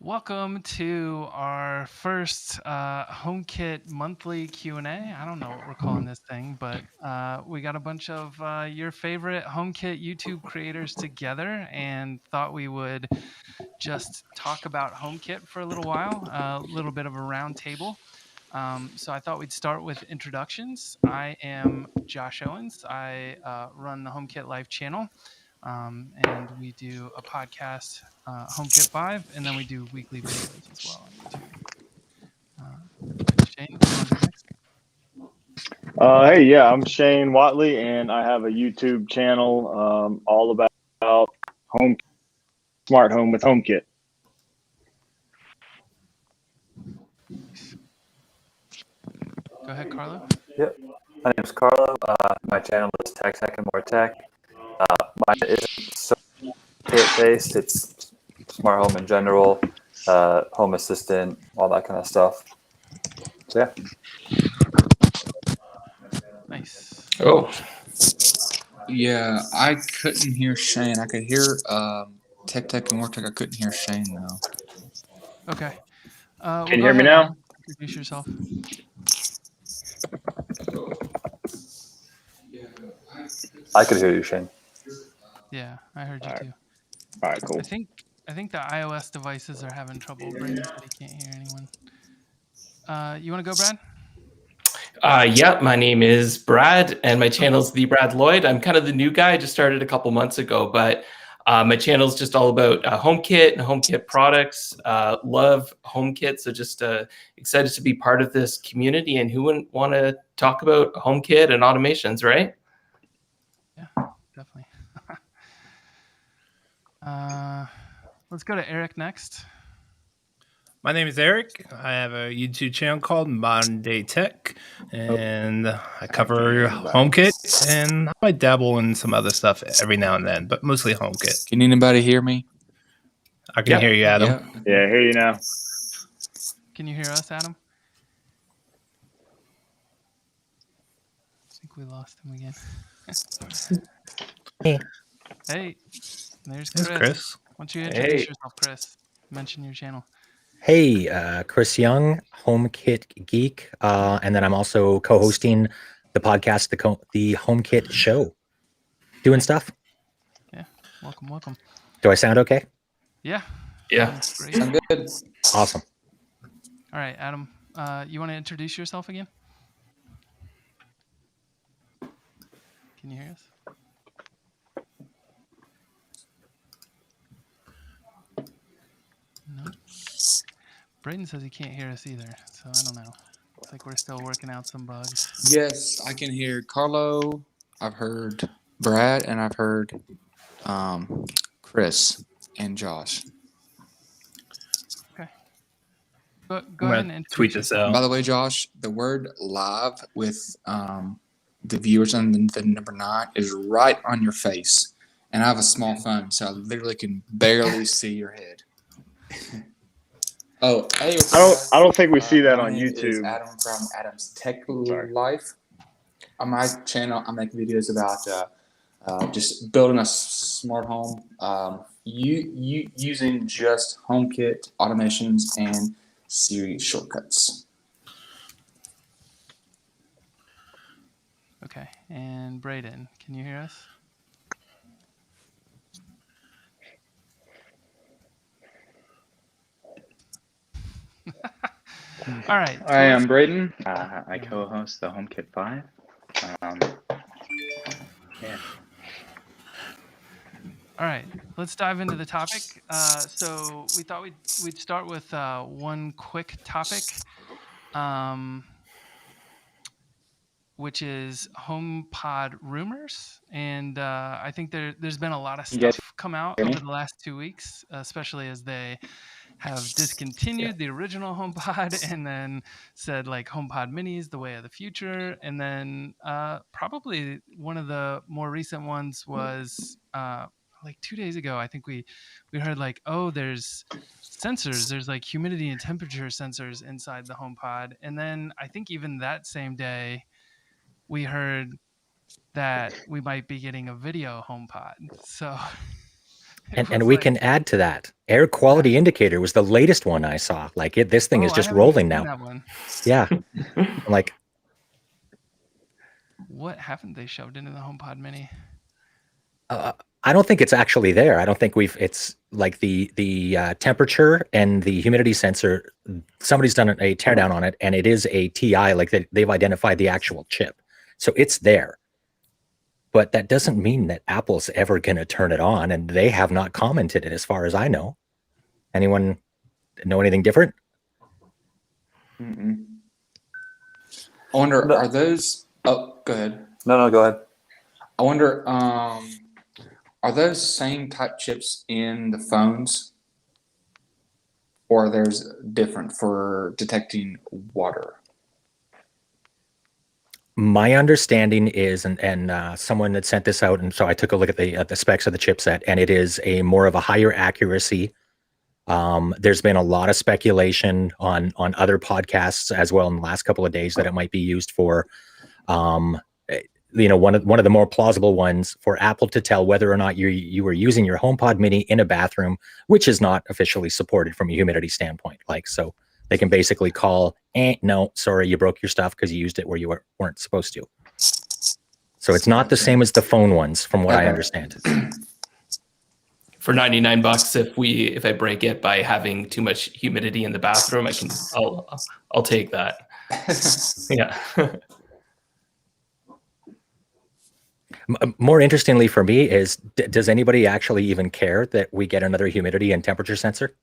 Welcome to our first HomeKit monthly Q&A. I don't know what we're calling this thing, but we got a bunch of your favorite HomeKit YouTube creators together and thought we would just talk about HomeKit for a little while, a little bit of a round table. So I thought we'd start with introductions. I am Josh Owens. I run the HomeKit Live channel. And we do a podcast, HomeKit 5, and then we do weekly videos as well on YouTube. Shane, you want to go next? Hey, I'm Shane Watley, and I have a YouTube channel all about home, smart home with HomeKit. Go ahead, Carlo. Yep. My name is Carlo. My channel is Tech and More Tech. Mine isn't so kit-based. It's smart home in general, home assistant, all that kind of stuff. So, yeah. Nice. Oh. Yeah, I couldn't hear Shane. I could hear Tech and More Tech. I couldn't hear Shane, though. Okay. Can you hear me now? Introduce yourself. I could hear you, Shane. Yeah, I heard you too. All right, cool. I think the iOS devices are having trouble. Brandon said he can't hear anyone. You want to go, Brad? Yeah, my name is Brad, and my channel's The Brad Lloyd. I'm kind of the new guy. I just started a couple months ago, but my channel's just all about HomeKit and HomeKit products. Love HomeKit, so just excited to be part of this community. And who wouldn't want to talk about HomeKit and automations, right? Yeah, definitely. Let's go to Eric next. My name is Eric. I have a YouTube channel called Modern Day Tech, and I cover HomeKit, and I might dabble in some other stuff every now and then, but mostly HomeKit. Can anybody hear me? I can hear you, Adam. Yeah, I hear you now. Can you hear us, Adam? I think we lost him again. Hey, there's Chris. Why don't you introduce yourself, Chris? Mention your channel. Hey, Chris Young, HomeKit Geek, and then I'm also co-hosting the podcast, the HomeKit Show, doing stuff. Yeah, welcome. Do I sound okay? Yeah. Great. Sound good. Awesome. All right, Adam, you want to introduce yourself again? Can you hear us? No. Brayden says he can't hear us either, so I don't know. It's like we're still working out some bugs. Yes, I can hear Carlo. I've heard Brad, and I've heard Chris and Josh. Okay. Go ahead and tweet this out. By the way, Josh, the word live with the viewers on the number 9 is right on your face. And I have a small phone, so I literally can barely see your head. Oh, hey, I don't think we see that on YouTube. Adam from Adam's Tech Life. On my channel, I make videos about just building a smart home, using just HomeKit automations and Siri shortcuts. Okay, and Brayden, can you hear us? All right. I am Brayden. I co-host the HomeKit 5. Yeah. All right, let's dive into the topic. So we thought we'd start with one quick topic, which is HomePod Rumors. And I think there's been a lot of stuff come out over the last 2 weeks, especially as they have discontinued the original HomePod and then said like HomePod Mini is the way of the future. And then probably one of the more recent ones was like 2 days ago, I think we heard like, oh, there's sensors. There's like humidity and temperature sensors inside the HomePod. And then I think even that same day, we heard that we might be getting a video HomePod. So And we can add to that. Air quality indicator was the latest one I saw. Like this thing is just rolling now. That one. Yeah. I'm like, what haven't they shoved into the HomePod Mini? I don't think it's actually there. I don't think it's like the temperature and the humidity sensor. Somebody's done a teardown on it, and it is a TI. Like they've identified the actual chip, so it's there. But that doesn't mean that Apple's ever going to turn it on, and they have not commented it, as far as I know. Anyone know anything different? I wonder, are those? Oh, go ahead. No, go ahead. I wonder, are those same type chips in the phones, or there's different for detecting water? My understanding is, and someone had sent this out, and so I took a look at the specs of the chipset, and it is a more of a higher accuracy. There's been a lot of speculation on other podcasts as well in the last couple of days that it might be used for, one of the more plausible ones for Apple to tell whether or not you were using your HomePod Mini in a bathroom, which is not officially supported from a humidity standpoint. Like, so they can basically call, no, sorry, you broke your stuff because you used it where you weren't supposed to. So it's not the same as the phone ones, from what I understand. For $99, if I break it by having too much humidity in the bathroom, I'll take that. Yeah. More interestingly for me is, does anybody actually even care that we get another humidity and temperature sensor?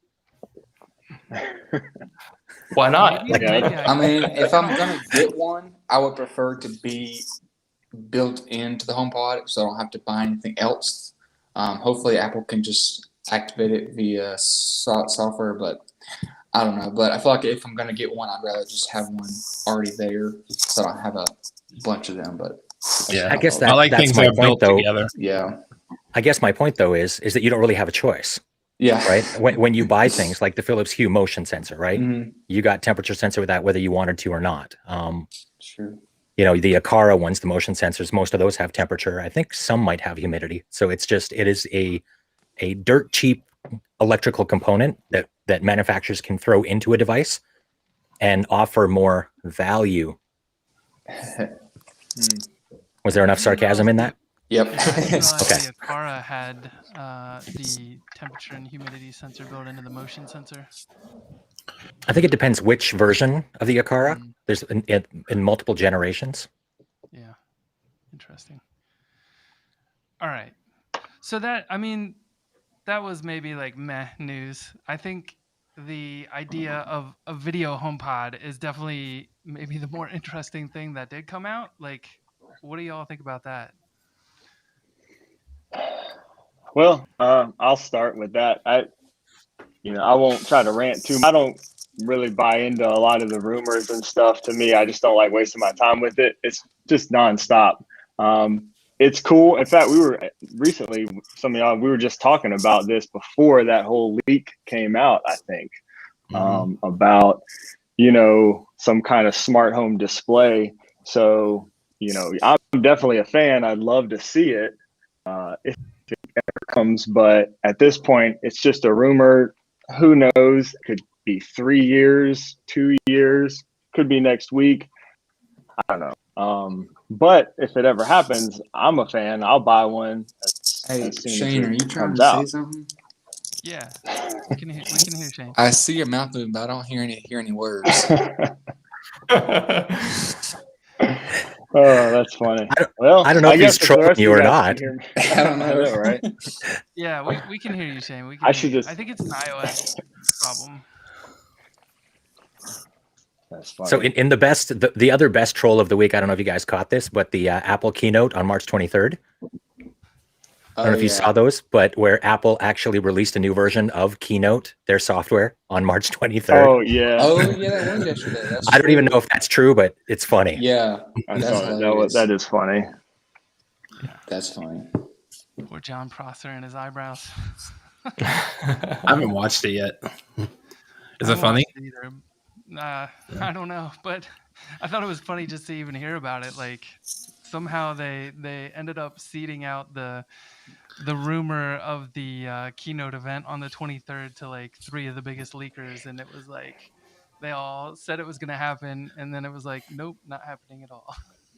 Why not? I mean, if I'm gonna get one, I would prefer to be built into the HomePod, so I don't have to buy anything else. Hopefully, Apple can just activate it via software, but I don't know. But I feel like if I'm gonna get one, I'd rather just have one already there, so I don't have a bunch of them. But yeah, I guess I like that's things my that are point, built though. together. yeah, I guess my point though is that you don't really have a choice. yeah, Right. When you buy things like the Philips Hue motion sensor, right? Mm-hmm. You got temperature sensor with that, whether you wanted to or not. Sure. The Aqara ones, the motion sensors, most of those have temperature. I think some might have humidity. So it is a dirt cheap electrical component that manufacturers can throw into a device and offer more value. Was there enough sarcasm in that? Yep. I didn't realize Okay. the Aqara had the temperature and humidity sensor built into the motion sensor. I think it depends which version of the Aqara. There's in multiple generations. Yeah, interesting. All right, so that was maybe like meh news. I think the idea of a video HomePod is definitely maybe the more interesting thing that did come out. Like, what do y'all think about that? Well, I'll start with that. I won't try to rant too much. I don't really buy into a lot of the rumors and stuff. To me, I just don't like wasting my time with it. It's just nonstop. It's cool. In fact, we were recently, we were just talking about this before that whole leak came out, I think, about, some kind of smart home display. So, I'm definitely a fan. I'd love to see it if it ever comes. But at this point, it's just a rumor. Who knows? It could be 3 years, 2 years, could be next week. I don't know. But if it ever happens, I'm a fan. I'll buy one. Hey, as soon Shane, as are it you trying comes to out. say something? Yeah, we can hear Shane. I see your mouth moving, but I don't hear any words. Oh, that's funny. I don't know if he's trolling you or not. I don't know. I know, right? Yeah, we can hear you, Shane. We can I hear should you. just- I think it's an iOS problem. That's funny. So in the other best troll of the week, I don't know if you guys caught this, but the Apple keynote on March 23rd. I don't know if you saw those, but where Apple actually released a new version of Keynote, their software, on March 23rd. Oh yeah. That was yesterday. That's I don't even know if that's true, but it's funny. Yeah, I that's saw it. hilarious. That is funny. That's funny. Poor John Prosser and his eyebrows. I haven't watched it yet. Is I it haven't funny? watched it either. I don't know, but I thought it was funny just to even hear about it. Like, somehow they ended up seeding out the rumor of the keynote event on the 23rd to like 3 of the biggest leakers, and it was like they all said it was going to happen, and then it was like, nope, not happening at all.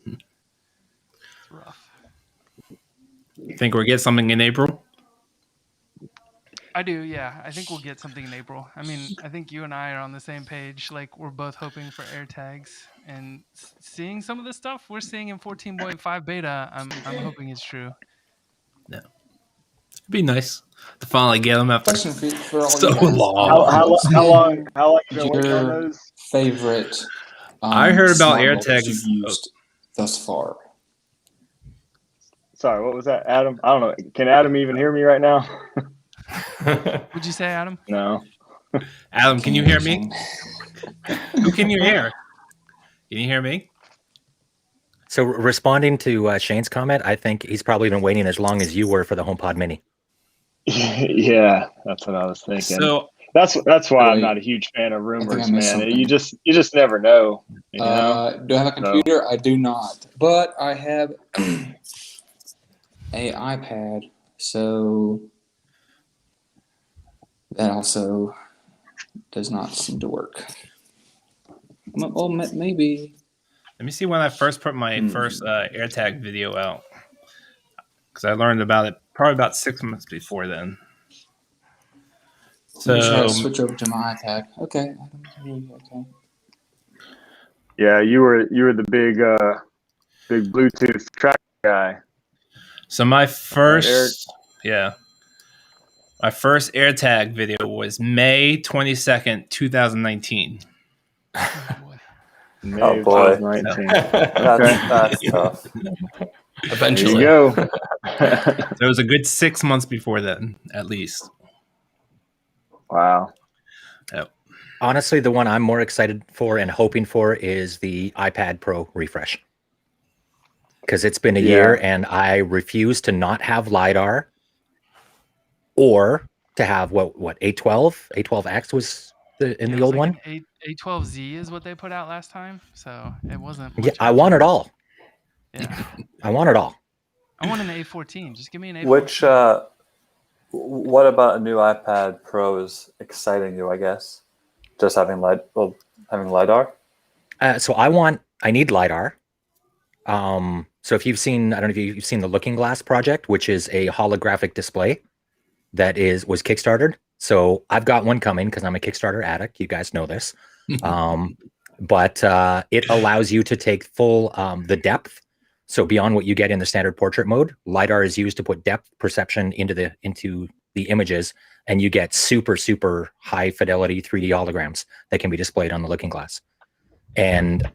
It's rough. Think we'll get something in April? I do, yeah. I think we'll get something in April. I mean, I think you and I are on the same page. Like, we're both hoping for AirTags, and seeing some of the stuff we're seeing in 14.5 beta, I'm hoping it's true. No. It'd be nice to finally get them after Question for all so you guys. long. How long you been waiting on Your those? favorite I heard about smart bulbs AirTags. you've used thus far. Sorry, what was that, Adam? I don't know. Can Adam even hear me right now? Would you say, Adam? No. Adam, can you hear me? Who can you hear? Can you hear me? So responding to Shane's comment, I think he's probably been waiting as long as you were for the HomePod Mini. Yeah, that's what I was thinking. So that's why I'm Wait, not a huge fan of I think I rumors, missed man. something. You just never know. You know? Do I have a computer? I do not, but I have a iPad, so that also does not seem to work. Well, maybe. let me see when I first put my first AirTag video out, because I learned about it probably about 6 months before then. Let me try to So switch over to my iPad. Okay. Okay. Yeah, you were the big Bluetooth track guy. So my Eric? first AirTag video was May 22nd, 2019. Oh, boy. May Oh, of boy. 2019. That's tough. Eventually. There you go. So it was a good 6 months before then, at least. Wow. Yep. Honestly, the one I'm more excited for and hoping for is the iPad Pro refresh. Because it's been a year and I refuse to not have LiDAR or to have what A12? A12X was in the old one? A12Z is what they put out last time, so it wasn't much. Yeah, I want it all. Yeah. I want it all. I want an A14. Just give me an A14. Which, what about a new iPad Pro is exciting you, I guess? Just having LiDAR? So I need LiDAR. So if you've seen, I don't know if you've seen the Looking Glass project, which is a holographic display that was Kickstarted. So I've got one coming because I'm a Kickstarter addict. You guys know this. But it allows you to take full the depth. So beyond what you get in the standard portrait mode, LiDAR is used to put depth perception into the images, and you get super, super high fidelity 3D holograms that can be displayed on the Looking Glass. And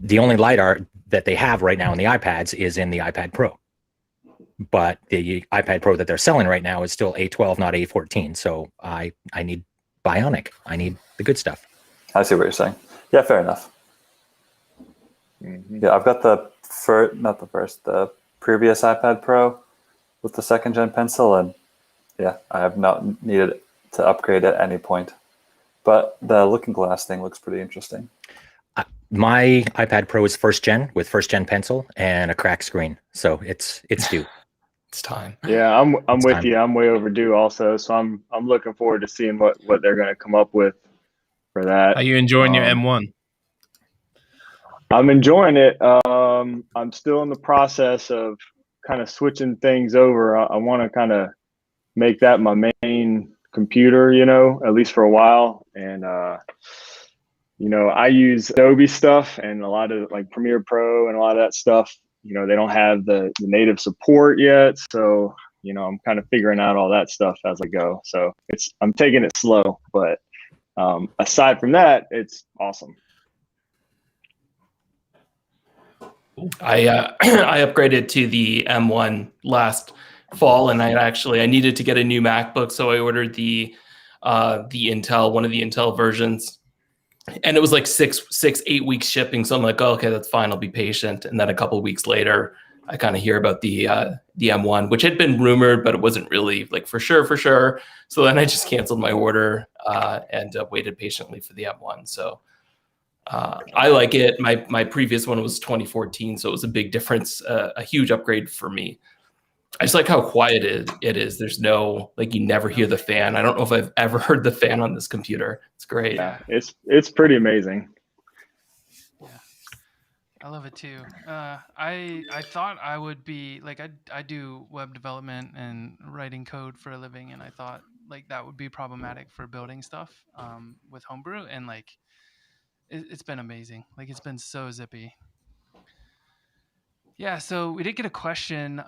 the only LiDAR that they have right now in the iPads is in the iPad Pro. But the iPad Pro that they're selling right now is still A12, not A14. So I need Bionic. I need the good stuff. I see what you're saying. Yeah, fair enough. Mm-hmm. Yeah, I've got the previous iPad Pro with the 2nd gen pencil, and yeah, I have not needed to upgrade at any point. But the Looking Glass thing looks pretty interesting. My iPad Pro is 1st gen with 1st gen pencil and a cracked screen, so it's due. It's time. Yeah, I'm with time. you. I'm way overdue also, so I'm looking forward to seeing what they're going to come up with for that. Are you enjoying your M1? I'm enjoying it. I'm still in the process of kind of switching things over. I want to kind of make that my main computer, at least for a while. And, I use Adobe stuff and a lot of like Premiere Pro and a lot of that stuff. They don't have the native support yet. So, I'm kind of figuring out all that stuff as I go. So I'm taking it slow, but aside from that, it's awesome. I upgraded to the M1 last fall, and I needed to get a new MacBook, so I ordered the Intel, one of the Intel versions, and it was like 8 weeks shipping. So I'm like, oh, okay, that's fine. I'll be patient. And then a couple of weeks later, I kind of hear about the M1, which had been rumored, but it wasn't really like for sure. So then I just canceled my order and waited patiently for the M1. So I like it. My previous one was 2014, so it was a big difference, a huge upgrade for me. I just like how quiet it is. There's no, like, you never hear the fan. I don't know if I've ever heard the fan on this computer. It's great. Yeah, it's pretty amazing. Yeah, I love it too. I thought I would be like I do web development and writing code for a living, and I thought like that would be problematic for building stuff with Homebrew, and like it's been amazing. Like it's been so zippy. Yeah, so we did get a question.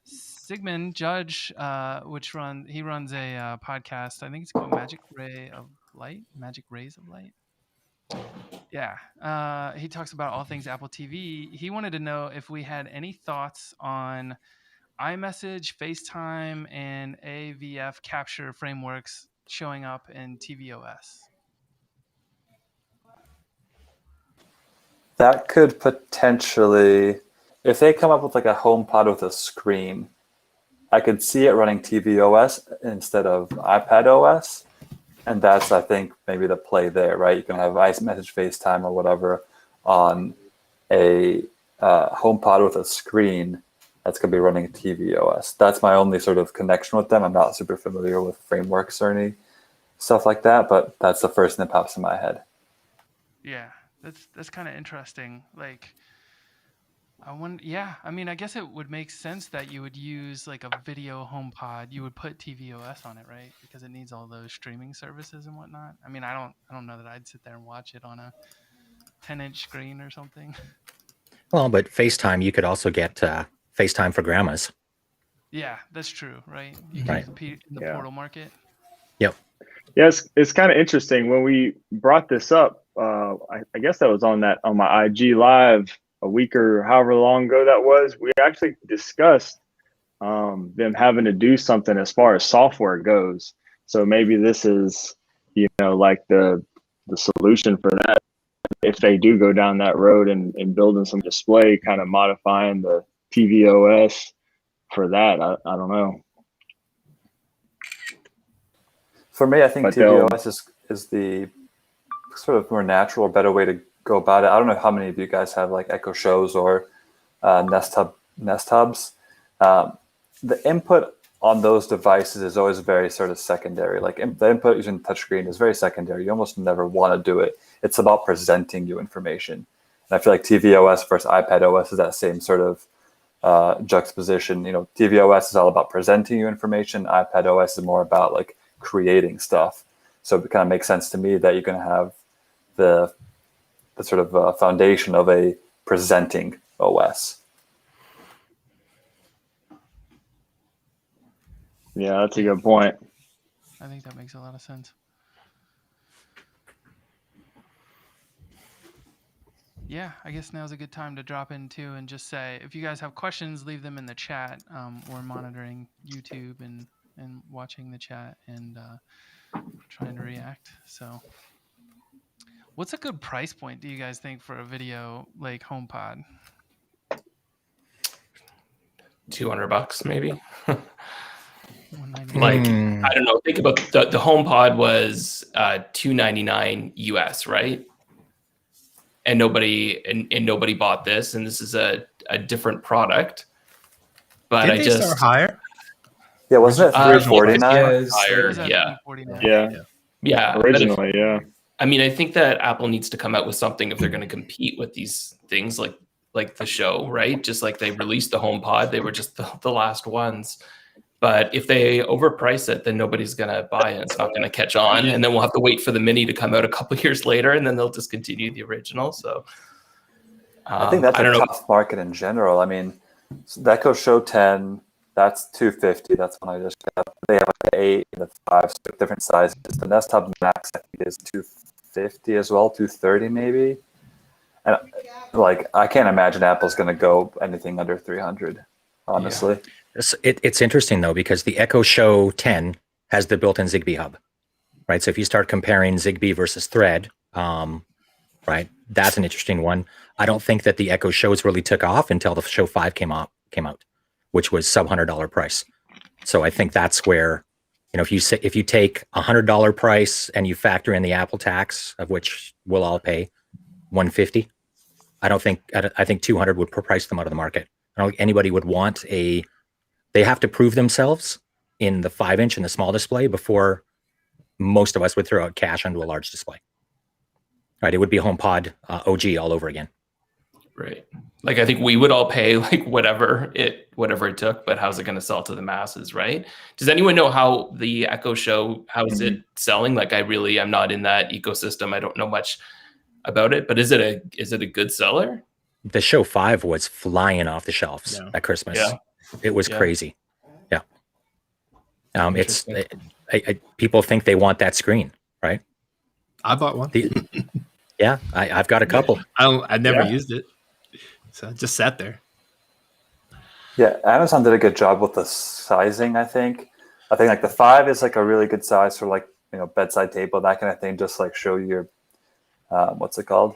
Sigmund Judge, he runs a podcast. I think it's called Magic Rays of Light. Yeah, he talks about all things Apple TV. He wanted to know if we had any thoughts on iMessage, FaceTime, and AVF capture frameworks showing up in tvOS. That could potentially, if they come up with like a HomePod with a screen, I could see it running tvOS instead of iPadOS. And that's, I think, maybe the play there, right? You can have iMessage, FaceTime, or whatever on a HomePod with a screen that's going to be running tvOS. That's my only sort of connection with them. I'm not super familiar with frameworks or any stuff like that, but that's the first thing that pops in my head. Yeah, that's kind of interesting. Like, I mean, I guess it would make sense that you would use like a video HomePod. You would put tvOS on it, right? Because it needs all those streaming services and whatnot. I mean, I don't know that I'd sit there and watch it on a 10-inch screen or something. Well, but FaceTime, you could also get FaceTime for grandmas. Yeah, that's true, right? You can Right. compete in the portal market. Yep. Yes, it's kind of interesting when we brought this up. I guess that was on my IG live a week or however long ago that was. We actually discussed them having to do something as far as software goes. So maybe this is, like the solution for that. If they do go down that road and building some display, kind of modifying the tvOS for that, I don't know. For me, I think tvOS is the sort of more natural, better way to go about it. I don't know how many of you guys have like Echo Shows or Nest Hubs. The input on those devices is always very sort of secondary. Like the input using touchscreen is very secondary. You almost never want to do it. It's about presenting you information. And I feel like tvOS versus iPadOS is that same sort of juxtaposition. tvOS is all about presenting you information. iPadOS is more about like creating stuff. So it kind of makes sense to me that you're going to have the sort of foundation of a presenting OS. Yeah, that's a good point. I think that makes a lot of sense. Yeah, I guess now's a good time to drop in too and just say, if you guys have questions, leave them in the chat. We're monitoring YouTube and watching the chat and trying to react. So what's a good price point, do you guys think, for a video like HomePod? $200 maybe. Like, I don't know. Think about the HomePod was $299 US, right? And nobody bought this, and this is a different product. But Didn't they start higher? Yeah, wasn't it $349? Higher, yeah. Originally, yeah. I mean, I think that Apple needs to come out with something if they're going to compete with these things like the show, right? Just like they released the HomePod, they were just the last ones. But if they overprice it, then nobody's going to buy it. It's not going to catch on. And then we'll have to wait for the Mini to come out a couple of years later, and then they'll discontinue the original. So I think that's a tough market in general. I mean, the Echo Show 10, that's $250. That's one I just got. They have like the 8 and the 5, so different sizes. The Nest Hub Max, I think, is $250 as well, $230 maybe. And like, I can't imagine Apple's going to go anything under $300, honestly. Yeah. It's interesting though, because the Echo Show 10 has the built-in Zigbee hub, right? So if you start comparing Zigbee versus Thread, right, that's an interesting one. I don't think that the Echo Shows really took off until the Show 5 came out, which was sub $100 price. So I think that's where, You know, if you take $100 price and you factor in the Apple tax, of which we'll all pay $150, I think 200 would price them out of the market. I don't think anybody would want they have to prove themselves in the 5-inch and the small display before most of us would throw out cash onto a large display. Right? It would be HomePod OG all over again. Right. Like, I think we would all pay like whatever it took, but how's it going to sell to the masses, right? Does anyone know how the Echo Show, how is it selling? Like, I'm not in that ecosystem. I don't know much about it, but is it a good seller? The Show 5 was flying off the shelves at Christmas. Yeah. It was crazy. Yeah. People think they want that screen, right? I bought one. Yeah, I've got a couple. I never used it. So it just sat there. Yeah, Amazon did a good job with the sizing, I think. I think like the 5 is like a really good size for like, you know, bedside table, that kind of thing, just like show your, what's it called?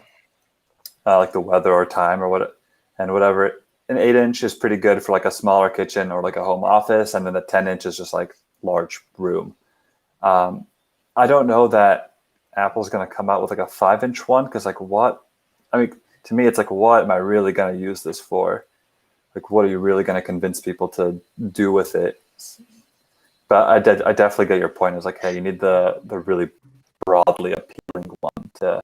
Like the weather or time or whatever. An 8-inch is pretty good for like a smaller kitchen or like a home office. And then the 10-inch is just like large room. I don't know that Apple's going to come out with like a 5-inch one. Cause like to me, it's like, what am I really going to use this for? Like, what are you really going to convince people to do with it? But I definitely get your point. It's like, hey, you need the really broadly appealing one to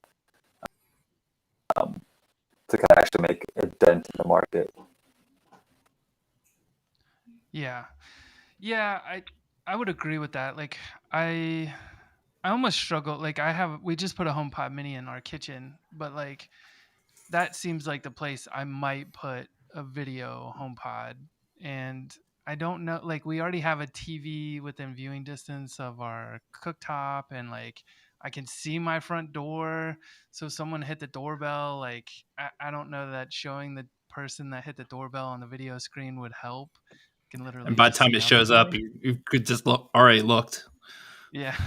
kind of actually make a dent in the market. Yeah, I would agree with that. Like, I almost struggle. Like, we just put a HomePod Mini in our kitchen, but like, that seems like the place I might put a video HomePod. And I don't know, like, we already have a TV within viewing distance of our cooktop, and like I can see my front door. So if someone hit the doorbell, like I don't know that showing the person that hit the doorbell on the video screen would help. You can literally, and by the time it shows up, you could just already looked. Yeah.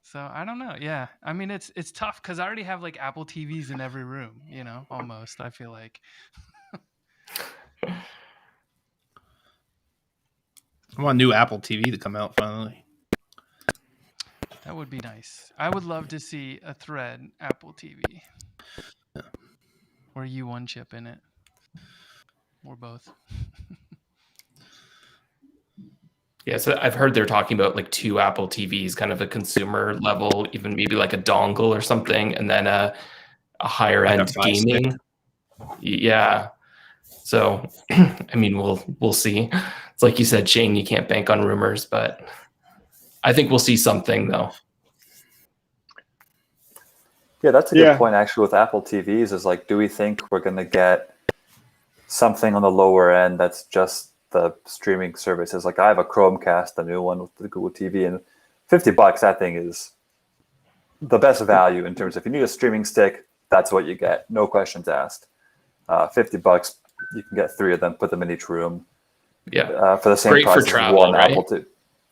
So I don't know. Yeah. I mean, it's tough because I already have like Apple TVs in every room, you know, almost, I feel like. I want a new Apple TV to come out finally. That would be nice. I would love to see a Thread Apple TV. Yeah. Or U1 chip in it. Or both. Yeah, so I've heard they're talking about like 2 Apple TVs, kind of a consumer level, even maybe like a dongle or something, and then a higher end gaming. Yeah. So, I mean, we'll see. It's like you said, Shane, you can't bank on rumors, but I think we'll see something though. Yeah, that's a good point actually with Apple TVs is like, do we think we're going to get something on the lower end that's just the streaming services? Like I have a Chromecast, the new one with the Google TV, and $50, that thing is the best value in terms of if you need a streaming stick, that's what you get. No questions asked. $50, you can get 3 of them, put them in each room. Yeah. For the same great price for travel, as one right? Apple TV.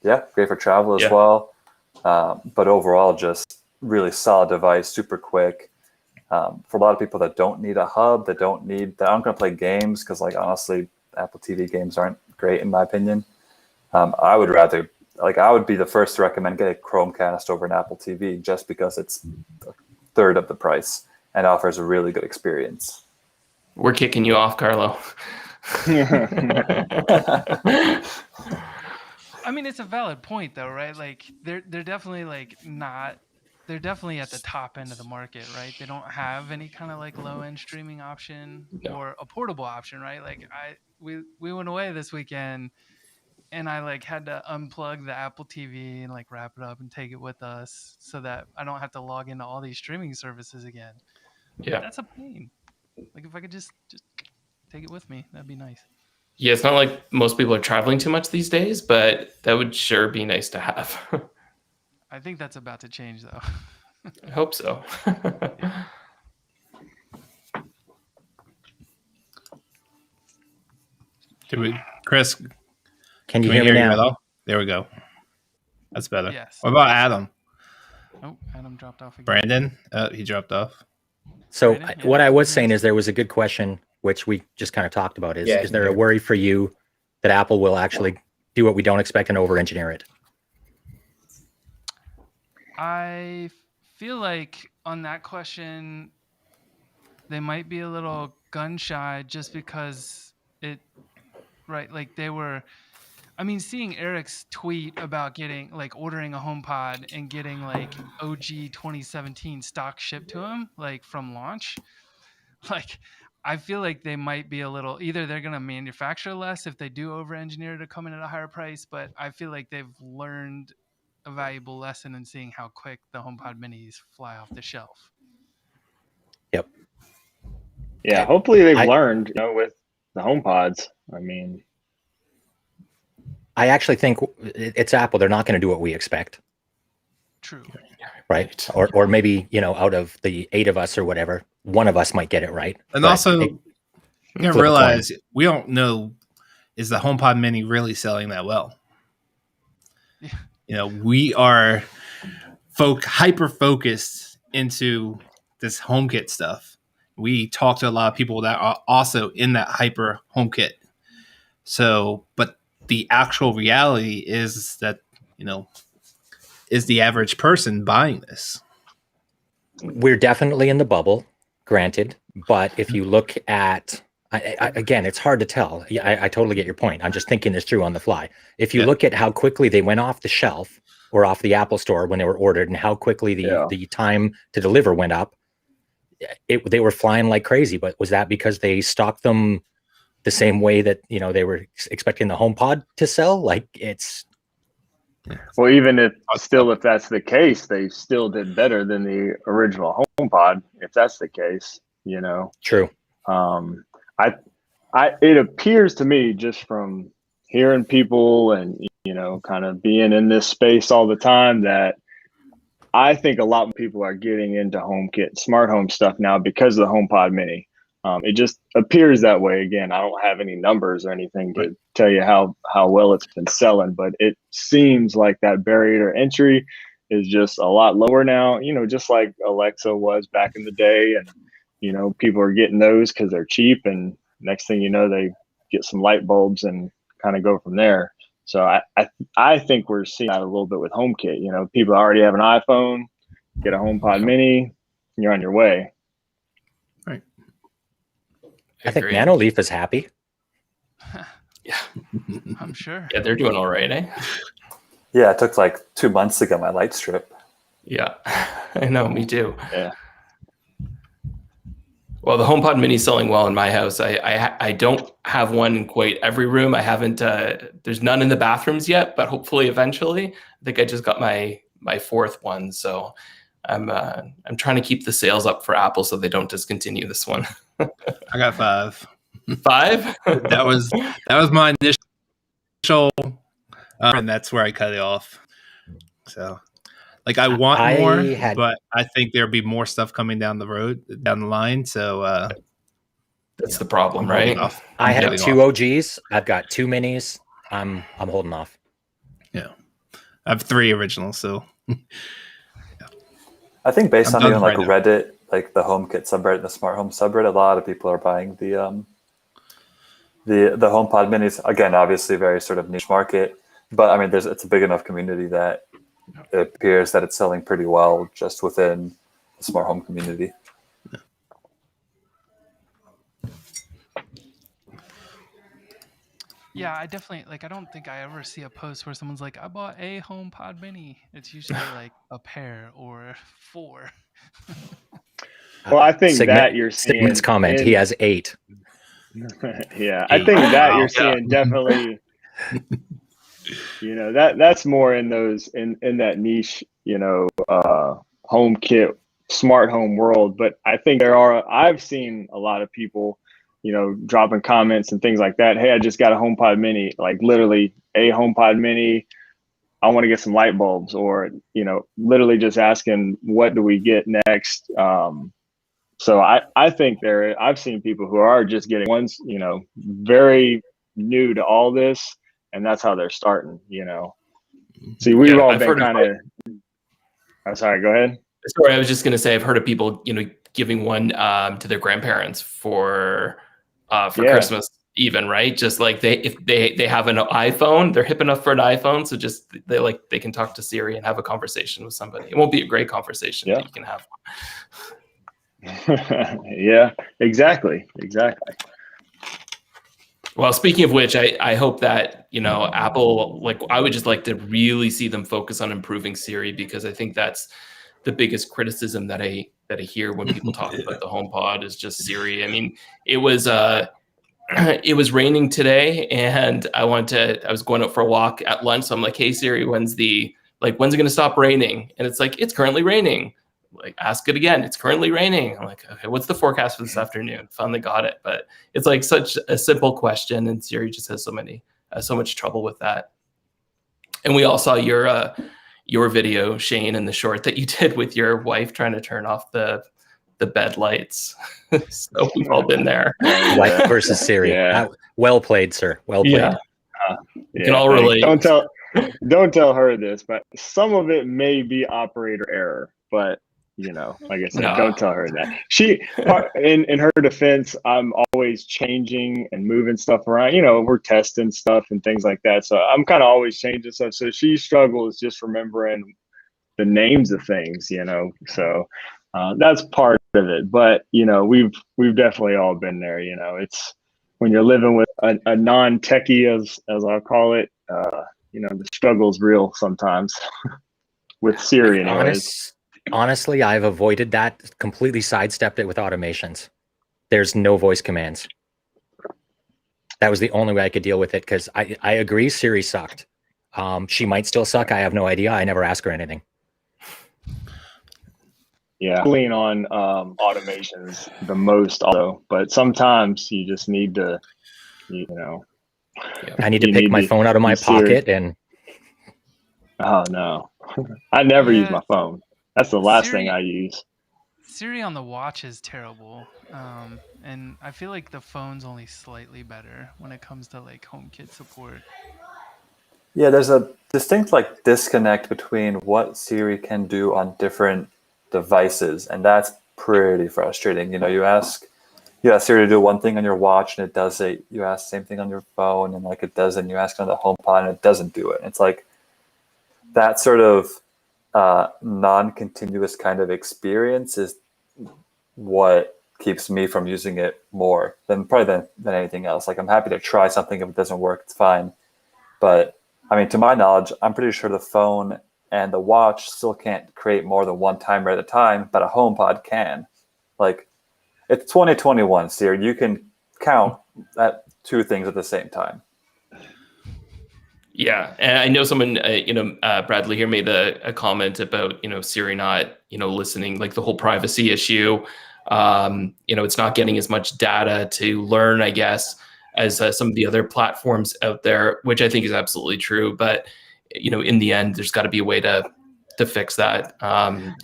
Yeah, great for travel as well. But overall, just really solid device, super quick. For a lot of people that don't need a hub, that aren't going to play games, because like honestly, Apple TV games aren't great in my opinion. I would be the first to recommend get a Chromecast over an Apple TV just because it's a third of the price and offers a really good experience. We're kicking you off, Carlo. I mean, it's a valid point though, right? Like they're definitely they're definitely at the top end of the market, right? They don't have any kind of like low end streaming option or a portable option, right? Like we went away this weekend and I like had to unplug the Apple TV and like wrap it up and take it with us so that I don't have to log into all these streaming services again. Yeah. That's a pain. Like if I could just take it with me, that'd be nice. Yeah, it's not like most people are traveling too much these days, but that would sure be nice to have. I think that's about to change though. I hope so. Chris, can you hear me now? There we go. That's better. Yes. What about Adam? Oh, Adam dropped off again. Brandon? He dropped off. So what I was saying is there was a good question, which we just kind of talked about. Is there a worry for you that Apple will actually do what we don't expect and over-engineer it? I feel like on that question, they might be a little gun shy just because like they were. I mean, seeing Eric's tweet about ordering a HomePod and getting like OG 2017 stock shipped to him, like from launch, like I feel like they might be a little, either they're going to manufacture less if they do over engineer to come in at a higher price, but I feel like they've learned a valuable lesson in seeing how quick the HomePod minis fly off the shelf. Yep. Yeah, hopefully they've learned, with the HomePods. I mean, I actually think it's Apple. They're not going to do what we expect. True. Right. Or maybe, out of the 8 of us or whatever, one of us might get it right. And also, you gotta realize we don't know, is the HomePod Mini really selling that well? Yeah. We are hyper focused into this HomeKit stuff. We talk to a lot of people that are also in that hyper HomeKit. So, but the actual reality is that, is the average person buying this? We're definitely in the bubble, granted. But if you look at, again, it's hard to tell. I totally get your point. I'm just thinking this through on the fly. If you look at how quickly they went off the shelf or off the Apple Store when they were ordered and how quickly the time to deliver went up, they were flying like crazy. But was that because they stocked them the same way that, they were expecting the HomePod to sell? Like well, even if that's the case, they still did better than the original HomePod. If that's the case, True. It appears to me, just from hearing people and kind of being in this space all the time, that I think a lot of people are getting into HomeKit, smart home stuff now because of the HomePod Mini. It just appears that way. Again, I don't have any numbers or anything to tell you how well it's been selling, but it seems like that barrier to entry is just a lot lower now, just like Alexa was back in the day. And, people are getting those because they're cheap. And next thing you know, they get some light bulbs and kind of go from there. So I think we're seeing that a little bit with HomeKit. People already have an iPhone, get a HomePod Mini, you're on your way. Right. I think Nanoleaf is happy. Yeah, I'm sure. Yeah, they're doing all right, eh? Yeah, it took like 2 months to get my light strip. Yeah, I know, me too. Yeah. Well, the HomePod Mini is selling well in my house. I don't have one in quite every room. I haven't. There's none in the bathrooms yet, but hopefully eventually. I think I just got my 4th one, so I'm trying to keep the sales up for Apple so they don't discontinue this one. I got 5. 5? That was my initial, and that's where I cut it off. So, like, I want more, but I think there'll be more stuff coming down the line. So that's the problem, right? I had 2 OGs. I've got 2 minis. I'm holding off. Yeah, I have 3 originals. So, I think based on even like Reddit, like the HomeKit subreddit, the smart home subreddit, a lot of people are buying the HomePod Minis. Again, obviously very sort of niche market, but I mean, it's a big enough community that it appears that it's selling pretty well just within the smart home community. Yeah, I definitely I don't think I ever see a post where someone's like, I bought a HomePod Mini. It's usually like a pair or 4. Well, I think that you're seeing Sigmund's comment. He has 8. Yeah, I think that you're seeing definitely. That's more in those in that niche, HomeKit smart home world. But I think I've seen a lot of people, dropping comments and things like that. Hey, I just got a HomePod Mini, like literally a HomePod Mini. I want to get some light bulbs, or, literally just asking, what do we get next? So I think I've seen people who are just getting ones, very new to all this, and that's how they're starting, See, we've all been kind of, I'm sorry, go ahead. Sorry, I was just going to say, I've heard of people, giving one to their grandparents for Christmas. even, right? Just like if they have an iPhone, they're hip enough for an iPhone, so just they can talk to Siri and have a conversation with somebody. It won't be a great conversation, but you can have one. Yeah, exactly. Well, speaking of which, I hope that, Apple, like, I would just like to really see them focus on improving Siri, because I think that's the biggest criticism that I hear when people talk about the HomePod is just Siri. I mean, it was it was raining today, and I was going out for a walk at lunch. So I'm like, hey Siri, when's it going to stop raining? And it's like, it's currently raining. Like, ask it again. It's currently raining. I'm like, okay, what's the forecast for this afternoon? Finally got it. But it's like such a simple question, and Siri just has so much trouble with that. And we all saw your video, Shane, in the short that you did with your wife trying to turn off the bed lights. So we've all been there. Wife versus Siri. Yeah. Well played, sir. Well played. Yeah. We can all relate. Don't tell her this, but some of it may be operator error. But like I said, don't tell her that. She, in her defense, I'm always changing and moving stuff around. We're testing stuff and things like that. So I'm kind of always changing stuff. So she struggles just remembering the names of things. So that's part of it. But we've definitely all been there. It's when you're living with a non-techie, as I'll call it. The struggle's real sometimes with Siri, anyways. Honestly, I've avoided that, completely sidestepped it with automations. There's no voice commands. That was the only way I could deal with it, because I agree Siri sucked. She might still suck. I have no idea. I never ask her anything. Yeah, lean on automations the most, although, but sometimes you just need to, I need to pick my phone out of my pocket and. Oh no, I never use my phone. That's the last thing I use. Siri on the watch is terrible, and I feel like the phone's only slightly better when it comes to like HomeKit support. Yeah, there's a distinct disconnect between what Siri can do on different devices, and that's pretty frustrating. You ask Siri to do one thing on your watch and it does it. You ask the same thing on your phone and it does it. And you ask it on the HomePod and it doesn't do it. It's like that sort of non-continuous kind of experience is what keeps me from using it more than anything else. Like, I'm happy to try something. If it doesn't work, it's fine. But I mean, to my knowledge, I'm pretty sure the phone and the watch still can't create more than one timer at a time, but a HomePod can. Like, it's 2021, Siri. You can count at two things at the same time. Yeah, and I know someone, Bradley here made a comment about, Siri not, listening, like the whole privacy issue. It's not getting as much data to learn, I guess, as some of the other platforms out there, which I think is absolutely true. But, in the end, there's got to be a way to fix that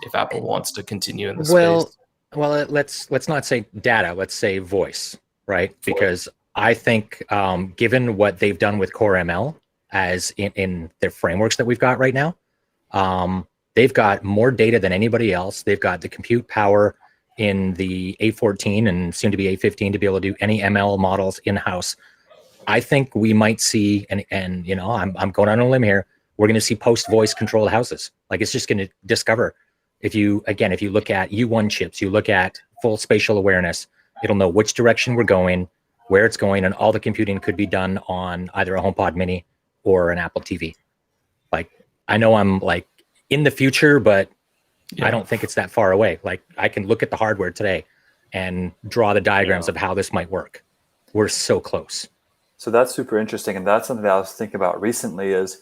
if Apple wants to continue in the space. Well, let's not say data. Let's say voice, right? Because I think given what they've done with Core ML, as in their frameworks that we've got right now, they've got more data than anybody else. They've got the compute power in the A14 and soon to be A15 to be able to do any ML models in-house. I think we might see, and I'm going on a limb here, we're going to see post-voice controlled houses. Like, it's just going to discover. If you look at U1 chips, you look at full spatial awareness, it'll know which direction we're going, where it's going, and all the computing could be done on either a HomePod Mini or an Apple TV. Like, I know I'm like in the future, but I don't think it's that far away. Like, I can look at the hardware today and draw the diagrams of how this might work. We're so close. So that's super interesting. And that's something that I was thinking about recently is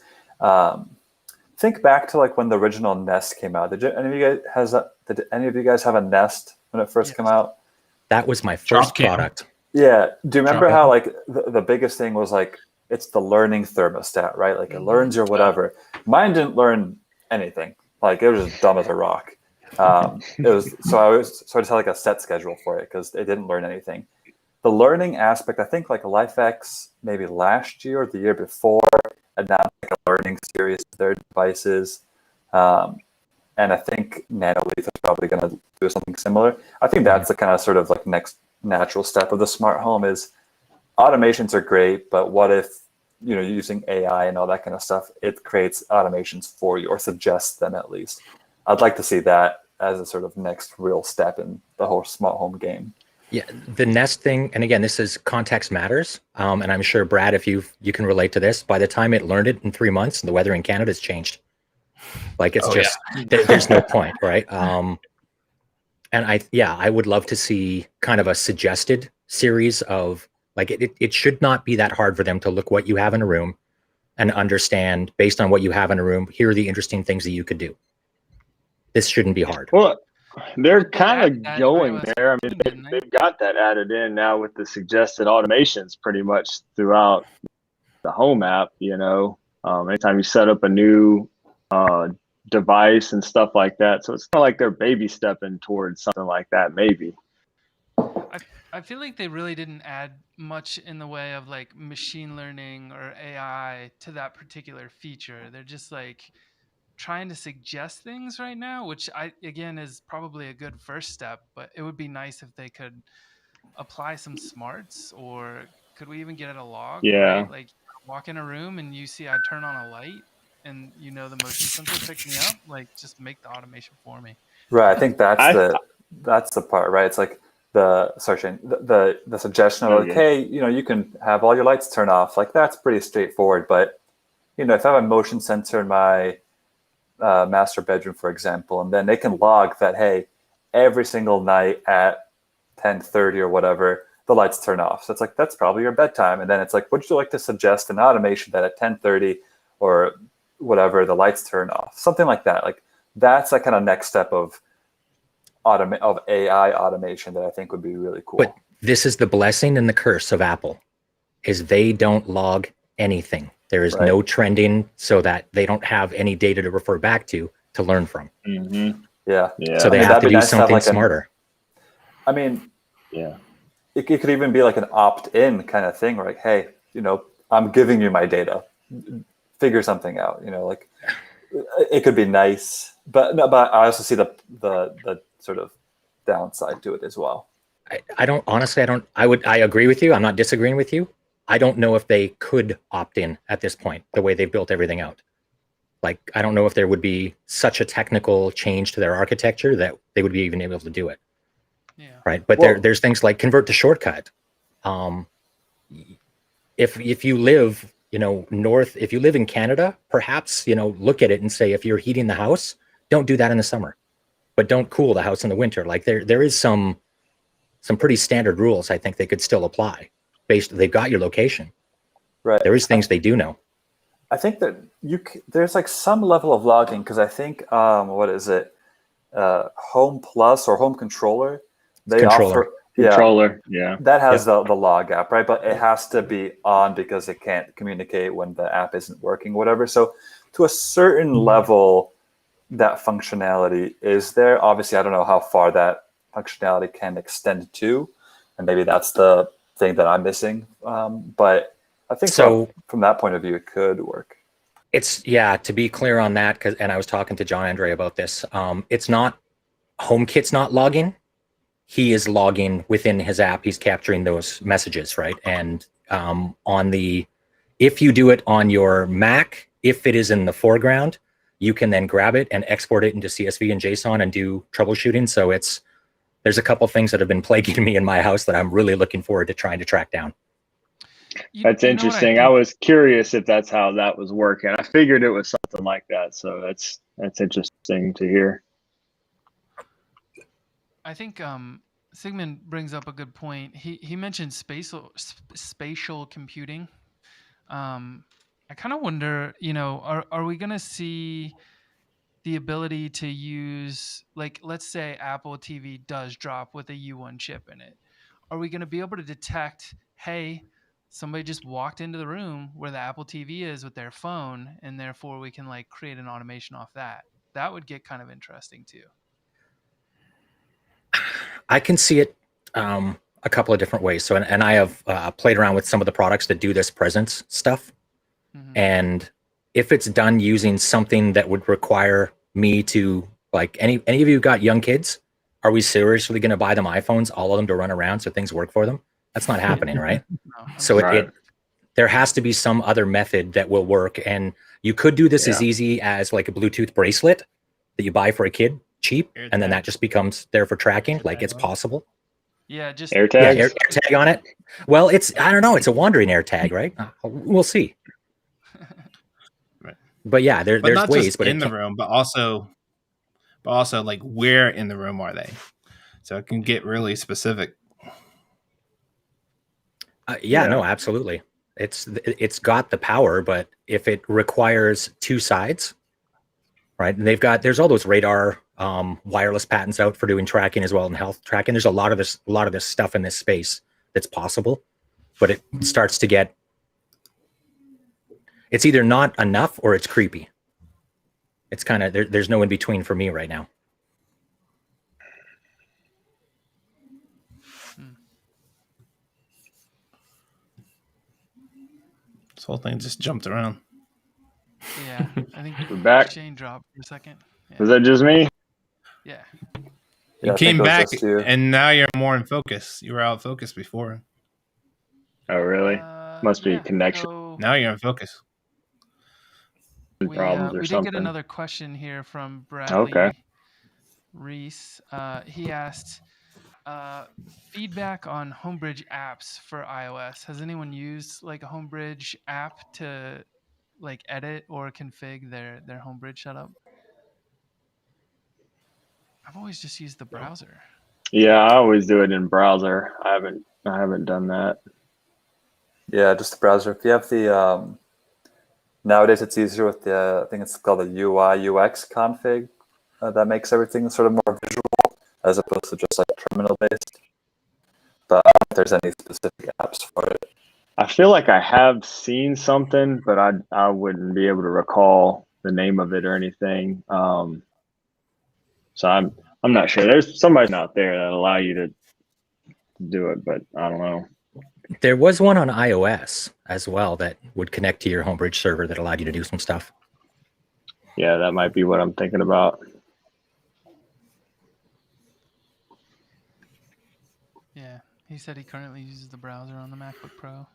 think back to when the original Nest came out. Did any of you guys have a Nest when it first came out? That was my first product. Yeah. Do you remember how the biggest thing was it's the learning thermostat, right? Like, it learns your whatever. Mine didn't learn anything. Like, it was just dumb as a rock. I just had a set schedule for it because it didn't learn anything. The learning aspect, I think LifeX maybe last year or the year before announced a learning series of their devices. And I think Nanoleaf is probably going to do something similar. I think that's the kind of sort of next natural step of the smart home is automations are great, but what if, using AI and all that kind of stuff, it creates automations for you or suggests them at least. I'd like to see that as a sort of next real step in the whole smart home game. Yeah, the Nest thing, and again, this is context matters. And I'm sure, Brad, if you can relate to this, by the time it learned it in 3 months, the weather in Canada has changed. Like it's there's no point, right? And I would love to see kind of a suggested series of like it should not be that hard for them to look what you have in a room and understand based on what you have in a room, here are the interesting things that you could do. This shouldn't be hard. Well, they're kind of going there. I mean, they've got that added in now with the suggested automations pretty much throughout the home app. Anytime you set up a new device and stuff like that. So it's kind of like they're baby stepping towards something like that, maybe. I feel like they really didn't add much in the way of like machine learning or AI to that particular feature. They're just like trying to suggest things right now, which again is probably a good first step, but it would be nice if they could apply some smarts, or could we even get it a log? Yeah. Right? Like walk in a room and you see I turn on a light and the motion sensor picks me up, like just make the automation for me. Right. I think that's the part, right? It's like the suggestion of like, hey, you can have all your lights turn off. Like that's pretty straightforward. But if I have a motion sensor in my master bedroom, for example, and then they can log that, hey, every single night at 10:30 or whatever, the lights turn off. So it's like, that's probably your bedtime. And then it's like, would you like to suggest an automation that at 10:30 or whatever, the lights turn off? Something like that. Like that's that kind of next step of AI automation that I think would be really cool. But this is the blessing and the curse of Apple, is they don't log anything. There is no trending, so that they don't have any data to refer back to learn from. Mm-hmm. Yeah. So they have to do something smarter. It could even be like an opt-in kind of thing, like, hey, I'm giving you my data, figure something out. Like it could be nice, but I also see the sort of downside to it as well. I agree with you. I'm not disagreeing with you. I don't know if they could opt in at this point, the way they've built everything out. Like, I don't know if there would be such a technical change to their architecture that they would be even able to do it. Yeah. Right. But there's things like convert to shortcut. If you live, north, if you live in Canada, perhaps, look at it and say, if you're heating the house, don't do that in the summer, but don't cool the house in the winter. Like there is some pretty standard rules I think they could still apply. They've got your location. Right. There is things they do know. I think that there's like some level of logging, because I think what is it, Home Plus or Home Controller? Offer Controller, yeah. That has the log app, right? But it has to be on because it can't communicate when the app isn't working, whatever. So to a certain level, that functionality is there. Obviously, I don't know how far that functionality can extend to, and maybe that's the thing that I'm missing. But I think so. From that point of view, it could work. It's to be clear on that, and I was talking to John Andre about this. It's not HomeKit's not logging. He is logging within his app. He's capturing those messages, right? And if you do it on your Mac, if it is in the foreground, you can then grab it and export it into CSV and JSON and do troubleshooting. So there's a couple things that have been plaguing me in my house that I'm really looking forward to trying to track down. That's interesting. I was curious if that's how that was working. I figured it was something like that. So that's interesting to hear. I think Sigmund brings up a good point. He mentioned spatial computing. I kind of wonder, are we going to see the ability to use, like, let's say Apple TV does drop with a U1 chip in it. Are we going to be able to detect, hey, somebody just walked into the room where the Apple TV is with their phone, and therefore we can like create an automation off that? That would get kind of interesting too. I can see it a couple of different ways. So, and I have played around with some of the products that do this presence stuff. Mm-hmm. And if it's done using something that would require me to, like, any of you got young kids, are we seriously going to buy them iPhones, all of them, to run around so things work for them? That's not happening, right? No, So Right. there has to be some other method that will work. And you could do this as Yeah. easy as like a Bluetooth bracelet that you buy for a kid cheap, and then AirTag. that just becomes there for tracking. Like it's AirTag. possible. yeah, just Yeah, AirTags. AirTag on it. Well, I don't know. It's a wandering AirTag, right? We'll see. Right. But yeah, But there's not ways. just But in the room, but also like where in the room are they? So it can get really specific. yeah, Yeah. no, absolutely. It's got the power, but if it requires two sides, right? And there's all those radar wireless patents out for doing tracking as well and health tracking. There's a lot of this stuff in this space that's possible, but it starts to get, it's either not enough or it's creepy. It's kind of there's no in between for me right now. This whole thing just jumped around. yeah. I think We're back. Shane dropped for a second. Yeah. Was that just me? Yeah. You I think came it was back, just you. and now you're more in focus. You were out of focus before. Oh, really? Must be Yeah, connection so Now you're in focus. problems or we did something. get another question here from Bradley Okay. Reese. He asked feedback on Homebridge apps for iOS. Has anyone used like a Homebridge app to like edit or config their Homebridge setup? I've always just used the browser. Yeah, I always do it in browser. I haven't done that. Yeah, just the browser. If you have the nowadays, it's easier with the I think it's called the UI UX config that makes everything sort of more visual as opposed to just like terminal based. But I don't know if there's any specific apps for it. I feel like I have seen something, but I wouldn't be able to recall the name of it or anything. So I'm not sure. There's somebody out there that allow you to do it, but I don't know. There was one on iOS as well that would connect to your Homebridge server that allowed you to do some stuff. Yeah, that might be what I'm thinking about. Yeah, he said he currently uses the browser on the MacBook Pro.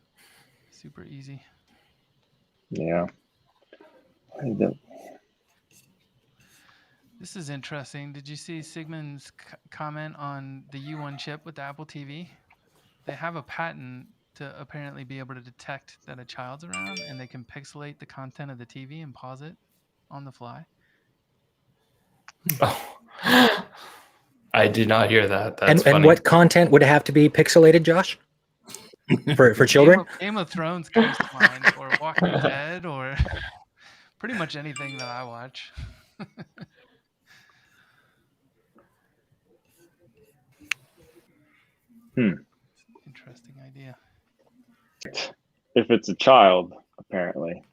Super easy. Yeah. This is interesting. Did you see Sigmund's comment on the U1 chip with the Apple TV? They have a patent to apparently be able to detect that a child's around, and they can pixelate the content of the TV and pause it on the fly. Oh. I did not hear that. That's And funny. what content would have to be pixelated, Josh? For children? Game of Thrones comes to mind, or Walking Dead, or pretty much anything that I watch. Interesting idea. If it's a child, apparently.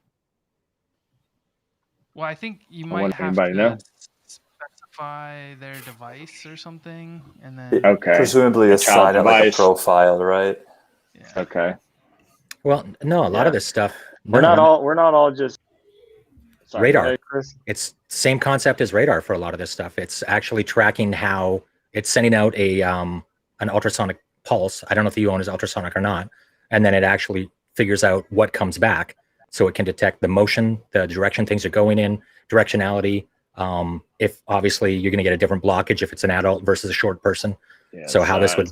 Well, I think you I might wonder if have anybody to know. specify their device or something, and then Okay. Presumably A assign child it like a device. profile, right? yeah. Okay. Well, no, a lot of Yeah. this stuff. We're not all just sorry, Radar. go ahead, Chris. It's same concept as radar for a lot of this stuff. It's actually tracking how it's sending out an ultrasonic pulse. I don't know if the U1 is ultrasonic or not, and then it actually figures out what comes back, so it can detect the motion, the direction things are going in, directionality. If obviously you're going to get a different blockage if it's an adult versus a short person. Yeah, So how this would,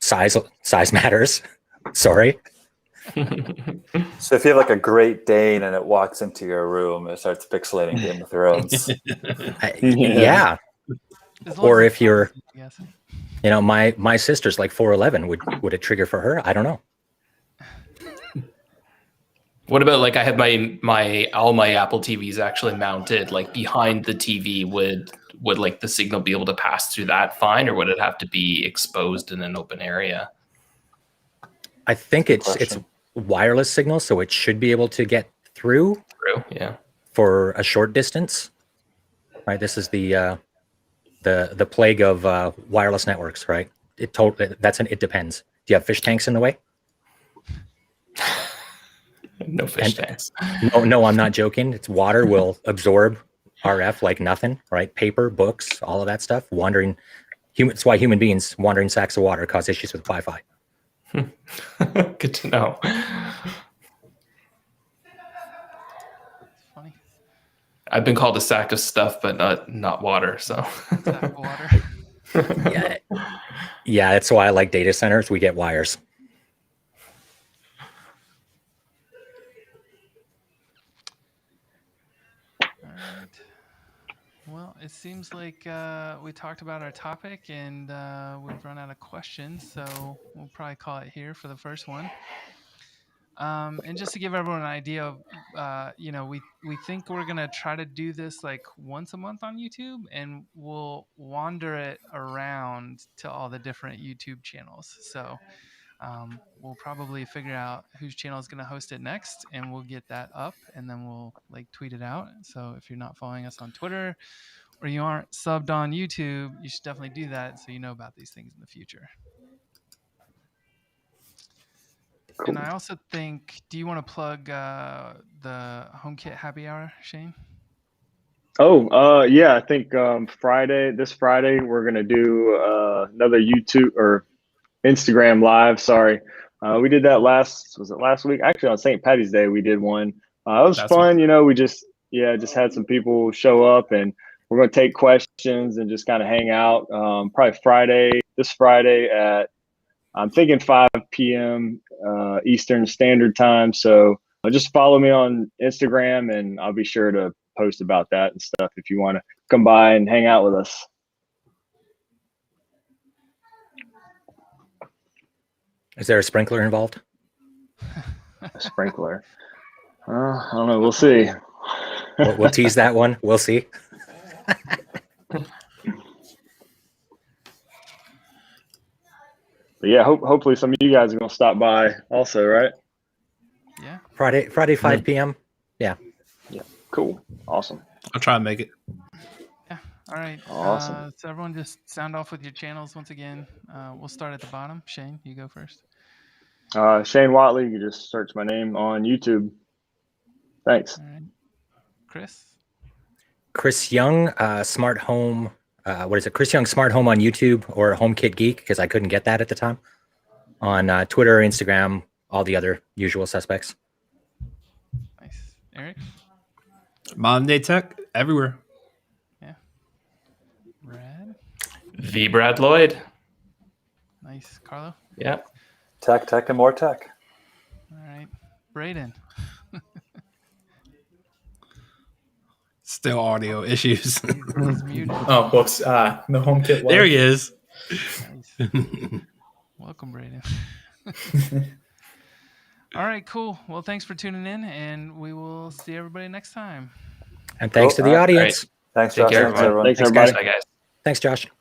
size matters. Sorry. So if you have like a Great Dane and it walks into your room, it starts pixelating Game of Thrones. Yeah. As long Or as if it's you're, constant, I guess. my sister's like 4'11", would it trigger for her? I don't know. What about like I have all my Apple TVs actually mounted like behind the TV? Would like the signal be able to pass through that fine, or would it have to be exposed in an open area? I think it's wireless signal, so it should be able to get through Yeah. for a short distance. Right. This is the plague of wireless networks, right? It depends. Do you have fish tanks in the way? No fish tanks. No, I'm not joking. It's water will absorb RF like nothing, right? Paper, books, all of that stuff. That's why human beings wandering sacks of water cause issues with Wi-Fi. Good to know. It's funny. I've been called a sack of stuff, but not water. So Sack of water. Yeah, that's why I like data centers. We get wires. All right. Well, it seems like we talked about our topic and we've run out of questions, so we'll probably call it here for the first one. And just to give everyone an idea of, we think we're gonna try to do this like once a month on YouTube, and we'll wander it around to all the different YouTube channels. So we'll probably figure out whose channel is gonna host it next, and we'll get that up, and then we'll like tweet it out. So if you're not following us on Twitter or you aren't subbed on YouTube, you should definitely do that so you know about these things in the future. Cool. And I also think, do you want to plug the HomeKit happy hour, Shane? Oh, yeah. I think this Friday, we're gonna do another YouTube or Instagram live. Sorry, we did that last week? Actually, on St. Patty's Day, we did one. It was fun. We just had some people show up, and we're gonna take questions and just kind of hang out. Probably this Friday at, I'm thinking 5 p.m. Eastern Standard Time. So just follow me on Instagram, and I'll be sure to post about that and stuff if you want to come by and hang out with us. Is there a sprinkler involved? A sprinkler? I don't know. We'll see. We'll tease that one. We'll see. But yeah, hopefully some of you guys are gonna stop by also, right? Yeah. Friday 5 p.m. Yeah. Yeah. Cool. Awesome. I'll try and make it. Yeah. All right. Awesome. So everyone just sound off with your channels once again. We'll start at the bottom. Shane, you go first. Shane Watley. You just search my name on YouTube. Thanks. All right. Chris Young, Smart Home. What is it? Chris Young Smart Home on YouTube, or HomeKit Geek, because I couldn't get that at the time. On Twitter, Instagram, all the other usual suspects. Nice. Eric? Modern Day Tech, everywhere. Yeah. Brad? The Brad Lloyd. Nice. Carlo? Yeah. Tech, and more tech. All right. Braden? Still audio issues. He's muted. Oh, whoops. The HomeKit. There he is. Nice. Welcome, Braden. All right, cool. Well, thanks for tuning in, and we will see everybody next time. And thanks to the audience. Thanks, Take Josh. care, Thanks, everyone. everyone. Thanks, Thanks, everybody. guys. Bye, guys. Thanks, Josh.